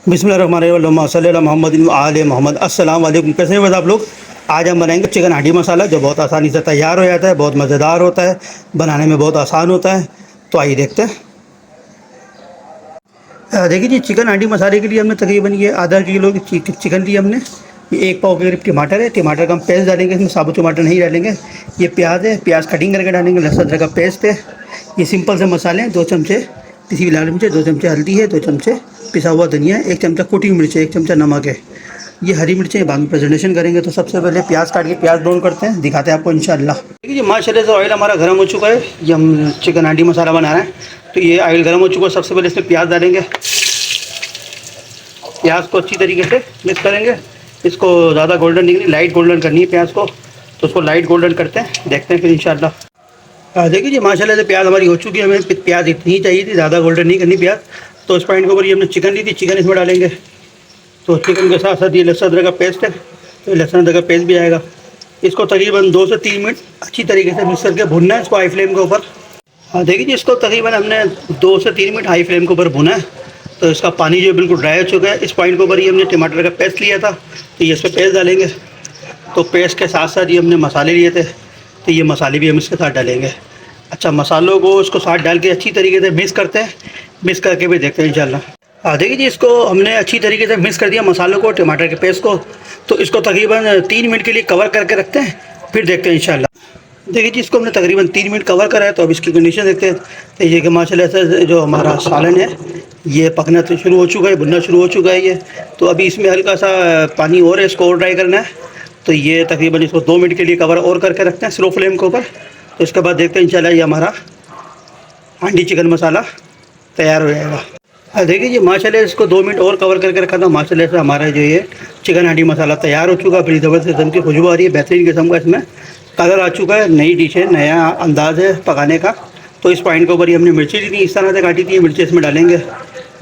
बिस्मिल्लाहिर्रहमानिर्रहीम मोहम्मद आल मोहम्मद। अस्सलाम वालेकुम। कैसे हैं बस आप लोग। आज हम बनाएंगे चिकन हांडी मसाला, जो बहुत आसानी से तैयार हो जाता है, बहुत मज़ेदार होता है, बनाने में बहुत आसान होता है। तो आइए देखते हैं। देखिए जी, चिकन हांडी मसाले के लिए हमने तकरीबन ये आधा किलो की चिकन ली हमने। ये 1 पाव के करीब टमाटर है। टमाटर का हम पेस्ट डालेंगे, इसमें साबुत टमाटर नहीं डालेंगे। ये प्याज है, प्याज कटिंग करके डालेंगे। लहसुन अदरक का पेस्ट है। ये सिंपल से मसाले हैं। 2 चमचे पिसी हुई लाल मिर्च, 2 चमचे हल्दी है, 2 चमचे पिसा हुआ धनिया, 1 चमचा कुटी मिर्च है, 1 चमचा नमक है। ये हरी मिर्चें बाद में प्रेजेंटेशन करेंगे। तो सबसे पहले प्याज काट के प्याज ब्राउन करते हैं, दिखाते हैं आपको इंशाल्लाह। देखिए जी, माशाल्लाह से ऑयल हमारा गर्म हो चुका है। ये हम चिकन हांडी मसाला बना रहे हैं, तो ये ऑयल गर्म हो चुका है। सबसे पहले इसमें प्याज डालेंगे। प्याज को अच्छी तरीके से मिक्स करेंगे। इसको ज़्यादा गोल्डन नहीं, लाइट गोल्डन करनी है प्याज को। तो उसको लाइट गोल्डन करते हैं, देखते हैं फिर इंशाल्लाह। देखिए जी, माशाल्लाह से प्याज हमारी हो चुकी है। हमें प्याज इतनी ही चाहिए थी, ज़्यादा गोल्डन नहीं करनी प्याज। तो इस पॉइंट के ऊपर ये हमने चिकन ली थी, चिकन इसमें डालेंगे। तो चिकन के साथ साथ ये लहसुन अदरक का पेस्ट है, तो लहसुन अदरक का पेस्ट भी आएगा। इसको तकरीबन 2 से 3 मिनट अच्छी तरीके से मिक्स करके भुनना है, इसको हाई फ्लेम के ऊपर। हाँ देखिए जी, इसको तकरीबन हमने 2 से 3 मिनट हाई फ्लेम के ऊपर भुना है। तो इसका पानी जो बिल्कुल ड्राई हो चुका है। इस पॉइंट के ऊपर ही हमने टमाटर का पेस्ट लिया था, तो ये इस पर पेस्ट डालेंगे। तो पेस्ट के साथ साथ ये हमने मसाले लिए थे, तो ये मसाले भी हम इसके साथ डालेंगे। अच्छा, मसालों को उसको साथ डाल के अच्छी तरीके से मिक्स करते हैं। मिक्स करके भी देखते हैं इंशाल्लाह। हाँ देखिए जी, इसको हमने अच्छी तरीके से मिक्स कर दिया मसालों को, टमाटर के पेस्ट को। तो इसको तकरीबन 3 मिनट के लिए कवर करके रखते हैं, फिर देखते हैं इंशाल्लाह। देखिए जी, इसको हमने तकरीबन 3 मिनट कवर करा है। तो अब इसकी कंडीशन देखते हैं। तो ये कि माशाल्लाह से जो हमारा सालन है, ये पकना तो शुरू हो चुका है, भुनना शुरू हो चुका है ये। तो अभी इसमें हल्का सा पानी और है, इसको और ड्राई करना है। तो ये तकरीबन इसको 2 मिनट के लिए कवर और करके रखते हैं स्लो फ्लेम के ऊपर। तो इसके बाद देखते हैं इंशाल्लाह ये हमारा हांडी चिकन मसाला तैयार हो जाएगा। देखिए जी, माशाल्लाह इसको 2 मिनट और कवर करके रखा था। माशाल्लाह से हमारा जो ये चिकन हांडी मसाला तैयार हो चुका है। बड़ी ज़बरदस्त किस्म की खुशबू आ रही है, बेहतरीन किस्म का इसमें कलर आ चुका है। नई डिश है, नया अंदाज़ है पकाने का। तो इस पॉइंट के ऊपर ही हमने मिर्ची ली थी, इस तरह से काटी थी। मिर्ची इसमें डालेंगे।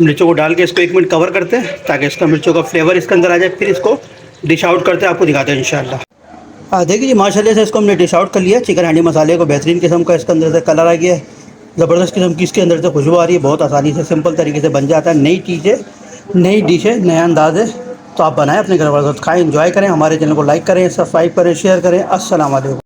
मिर्चों को डाल के इसको 1 मिनट कवर करते हैं, ताकि इसका मिर्चों का फ्लेवर इसके अंदर आ जाए। फिर इसको डिश आउट करते हैं, आपको दिखाते हैं इंशाल्लाह। देखिए जी, माशाल्लाह से इसको हमने डिश आउट कर लिया चिकन हांडी मसाले को। बेहतरीन किस्म का इसके अंदर से कलर आ गया है, ज़बरदस्त किस्म की इसके अंदर से खुशबू आ रही है। बहुत आसानी से सिंपल तरीके से बन जाता है। नई चीज़ है, नई डिश है, नया अंदाज़ है। तो आप बनाएं, अपने घर वालों के साथ खाएं, एंजॉय करें। हमारे चैनल को लाइक करें, सब्सक्राइब करें, शेयर करें। अस्सलाम वालेकुम।